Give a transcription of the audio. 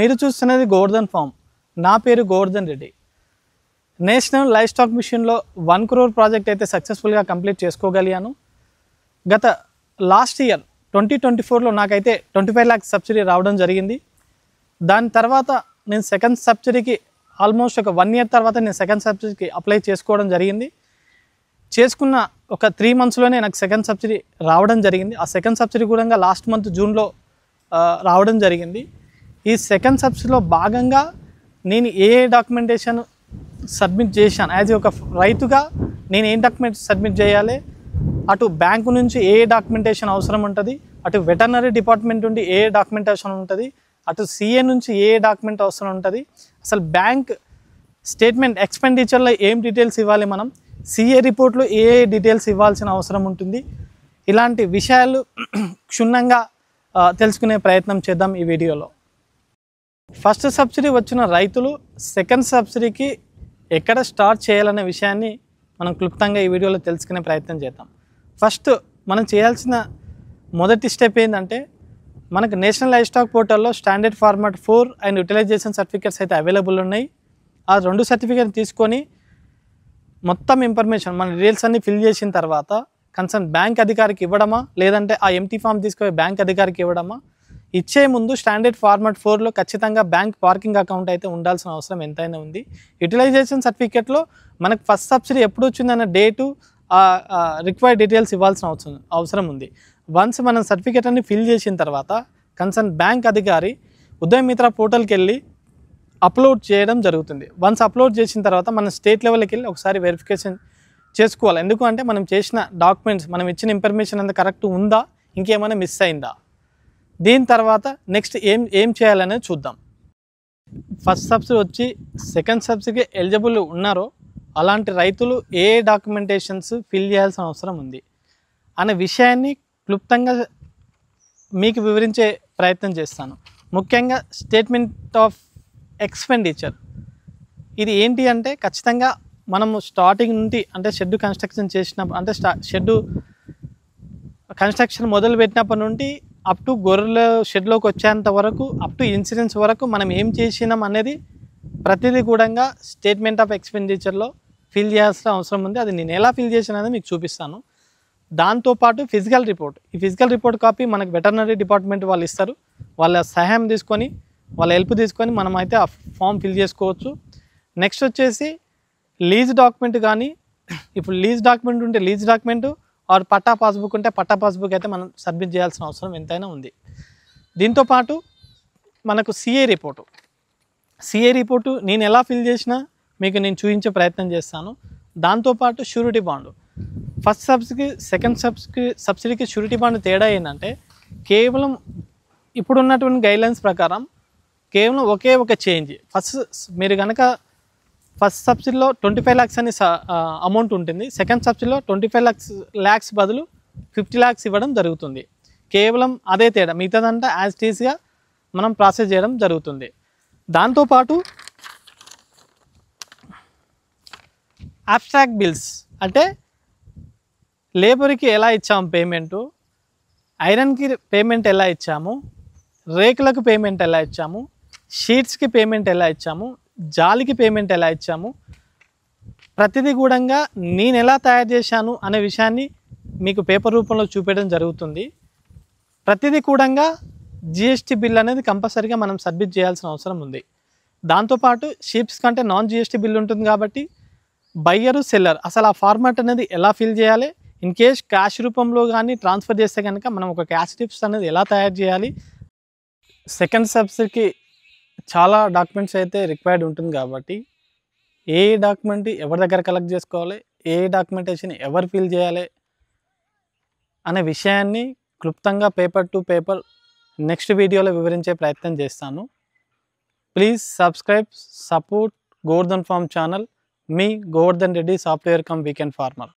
మీరు చూస్తున్నది గోవర్ధన్ ఫార్మ్. నా పేరు Govardhan Reddy. National live stock మిషన్లో 1 crore ప్రాజెక్ట్ అయితే సక్సెస్ఫుల్గా కంప్లీట్ చేసుకోగలిగాను. గత లాస్ట్ ఇయర్ 2024లో నాకైతే 25 lakhs సబ్సిడీ రావడం జరిగింది. దాని తర్వాత నేను సెకండ్ సబ్సిడీకి ఆల్మోస్ట్ ఒక 1 year తర్వాత నేను సెకండ్ సబ్సిడీకి అప్లై చేసుకోవడం జరిగింది. చేసుకున్న ఒక 3 monthsలోనే నాకు సెకండ్ సబ్సిడీ రావడం జరిగింది. ఆ సెకండ్ సబ్సిడీ కూడా లాస్ట్ మంత్ జూన్లో రావడం జరిగింది. ఈ సెకండ్ సబ్సిడీలో భాగంగా నేను ఏ డాక్యుమెంటేషన్ సబ్మిట్ చేశాను, యాజ్ ఒక రైతుగా నేను ఏం డాక్యుమెంట్ సబ్మిట్ చేయాలి, అటు బ్యాంకు నుంచి ఏ డాక్యుమెంటేషన్ అవసరం ఉంటుంది, అటు వెటర్నరీ డిపార్ట్మెంట్ నుండి ఏ డాక్యుమెంటేషన్ ఉంటుంది, అటు సిఏ నుంచి ఏ డాక్యుమెంట్ అవసరం ఉంటుంది, అసలు బ్యాంక్ స్టేట్మెంట్ ఎక్స్పెండిచర్లో ఏం డీటెయిల్స్ ఇవ్వాలి, మనం సిఏ రిపోర్ట్లో ఏ డీటెయిల్స్ ఇవ్వాల్సిన అవసరం ఉంటుంది, ఇలాంటి విషయాలు క్షుణ్ణంగా తెలుసుకునే ప్రయత్నం చేద్దాం ఈ వీడియోలో. ఫస్ట్ సబ్సిడీ వచ్చిన రైతులు సెకండ్ సబ్సిడీకి ఎక్కడ స్టార్ట్ చేయాలనే విషయాన్ని మనం క్లుప్తంగా ఈ వీడియోలో తెలుసుకునే ప్రయత్నం చేద్దాం. ఫస్ట్ మనం చేయాల్సిన మొదటి స్టెప్ ఏంటంటే, మనకు నేషనల్ లైవ్ స్టాక్ పోర్టల్లో standard format 4 and utilization certificates అయితే అవైలబుల్ ఉన్నాయి. ఆ 2 సర్టిఫికేట్ తీసుకొని మొత్తం ఇన్ఫర్మేషన్ మన డీటెయిల్స్ అన్ని ఫిల్ చేసిన తర్వాత కన్సర్న్ బ్యాంక్ అధికారికి ఇవ్వడమా, లేదంటే ఆ ఎంటీ ఫామ్ తీసుకుపోయి బ్యాంక్ అధికారికి ఇవ్వడమా, ఇచ్చే ముందు స్టాండర్డ్ ఫార్మాట్ 4లో ఖచ్చితంగా బ్యాంక్ పార్కింగ్ అకౌంట్ అయితే ఉండాల్సిన అవసరం ఎంతైనా ఉంది. యూటిలైజేషన్ సర్టిఫికేట్లో మనకు ఫస్ట్ సబ్సిడీ ఎప్పుడు వచ్చిందన్న డేటు, రిక్వైర్డ్ డీటెయిల్స్ ఇవ్వాల్సిన అవసరం ఉంది. వన్స్ మనం సర్టిఫికేట్ అన్ని ఫిల్ చేసిన తర్వాత కన్సర్న్ బ్యాంక్ అధికారి ఉదయం మిత్ర పోర్టల్కి వెళ్ళి అప్లోడ్ చేయడం జరుగుతుంది. వన్స్ అప్లోడ్ చేసిన తర్వాత మనం స్టేట్ లెవెల్కి వెళ్ళి ఒకసారి వెరిఫికేషన్ చేసుకోవాలి. ఎందుకంటే మనం చేసిన డాక్యుమెంట్స్, మనం ఇచ్చిన ఇన్ఫర్మేషన్ అంతా కరెక్ట్ ఉందా, ఇంకేమైనా మిస్ అయిందా. దీని తర్వాత నెక్స్ట్ ఏం చేయాలనేది చూద్దాం. ఫస్ట్ సబ్సిడీ వచ్చి సెకండ్ సబ్సిడీకి ఎలిజిబుల్ ఉన్నారో అలాంటి రైతులు ఏ డాక్యుమెంటేషన్స్ ఫిల్ చేయాల్సిన అవసరం ఉంది అనే విషయాన్ని క్లుప్తంగా మీకు వివరించే ప్రయత్నం చేస్తాను. ముఖ్యంగా స్టేట్మెంట్ ఆఫ్ ఎక్స్పెండిచర్. ఇది ఏంటి అంటే, ఖచ్చితంగా మనము స్టార్టింగ్ నుండి అంటే షెడ్ కన్స్ట్రక్షన్ చేసినప్పుడు, అంటే షెడ్ కన్స్ట్రక్షన్ మొదలు పెట్టినప్పటి నుండి అప్ టు గొర్రెల షెడ్లోకి వచ్చేంత వరకు, అప్ టు ఇన్సూరెన్స్ వరకు మనం ఏం చేసినాం అనేది ప్రతిదీ కూడా స్టేట్మెంట్ ఆఫ్ ఎక్స్పెండిచర్లో ఫిల్ చేయాల్సిన అవసరం ఉంది. అది నేను ఎలా ఫిల్ చేసినది మీకు చూపిస్తాను. దాంతోపాటు ఫిజికల్ రిపోర్ట్, ఈ ఫిజికల్ రిపోర్ట్ కాపీ మనకు వెటర్నరీ డిపార్ట్మెంట్ వాళ్ళు ఇస్తారు. వాళ్ళ సహాయం తీసుకొని, వాళ్ళ హెల్ప్ తీసుకొని మనం అయితే ఆ ఫామ్ ఫిల్ చేసుకోవచ్చు. నెక్స్ట్ వచ్చేసి లీజ్ డాక్యుమెంట్, కానీ ఇప్పుడు లీజ్ డాక్యుమెంట్ ఉంటే lease document, or patta passbook ఉంటే పట్టా పాస్బుక్ అయితే మనం సబ్మిట్ చేయాల్సిన అవసరం ఎంతైనా ఉంది. దీంతోపాటు మనకు సిఏ రిపోర్టు నేను ఎలా ఫిల్ చేసినా మీకు నేను చూపించే ప్రయత్నం చేస్తాను. దాంతోపాటు షూరిటీ బాండు. ఫస్ట్ సబ్సిడీకి సెకండ్ సబ్సిడీకి షూరిటీ బాండ్ తేడా ఏంటంటే, కేవలం ఇప్పుడున్నటువంటి గైడ్లైన్స్ ప్రకారం కేవలం ఒకే ఒక చేంజ్. మీరు కనుక ఫస్ట్ సబ్సిడీలో 25 lakhs అని అమౌంట్ ఉంటుంది. సెకండ్ సబ్సిడీలో 25 lakhs బదులు 50 lakhs ఇవ్వడం జరుగుతుంది. కేవలం అదే తేడా, మిగతాదంతా యాజ్ ఇట్ ఈస్గా మనం ప్రాసెస్ చేయడం జరుగుతుంది. దాంతోపాటు అబ్స్ట్రాక్ట్ బిల్స్, అంటే లేబర్కి ఎలా ఇచ్చాము పేమెంటు, ఐరన్కి పేమెంట్ ఎలా ఇచ్చాము, రేకులకు పేమెంట్ ఎలా ఇచ్చాము, షీట్స్కి పేమెంట్ ఎలా ఇచ్చాము, జాలికి పేమెంట్ ఎలా ఇచ్చాము, ప్రతిదీ కూడా నేను ఎలా తయారు చేశాను అనే విషయాన్ని మీకు పేపర్ రూపంలో చూపించడం జరుగుతుంది. ప్రతిదీ కూడా జిఎస్టీ బిల్ అనేది కంపల్సరీగా మనం సబ్మిట్ చేయాల్సిన అవసరం ఉంది. దాంతోపాటు షీప్స్ కంటే నాన్ జిఎస్టీ బిల్ ఉంటుంది కాబట్టి బయ్యరు సెల్లర్ అసలు ఆ ఫార్మాట్ అనేది ఎలా ఫిల్ చేయాలి, ఇన్ కేస్ క్యాష్ రూపంలో కానీ ట్రాన్స్ఫర్ చేస్తే కనుక మనం ఒక క్యాష్ టిప్స్ అనేది ఎలా తయారు చేయాలి. సెకండ్ సబ్సిడీకి చాలా డాక్యుమెంట్స్ అయితే రిక్వైర్డ్ ఉంటుంది కాబట్టి ఏ డాక్యుమెంట్ ఎవరి దగ్గర కలెక్ట్ చేసుకోవాలి, ఏ డాక్యుమెంటేషన్ ఎవరు ఫిల్ చేయాలి అనే విషయాన్ని క్లుప్తంగా పేపర్ టు పేపర్ నెక్స్ట్ వీడియోలో వివరించే ప్రయత్నం చేస్తాను. Please subscribe, support Govardhan farm channel. మీ Govardhan Reddy, software cum weekend farmer.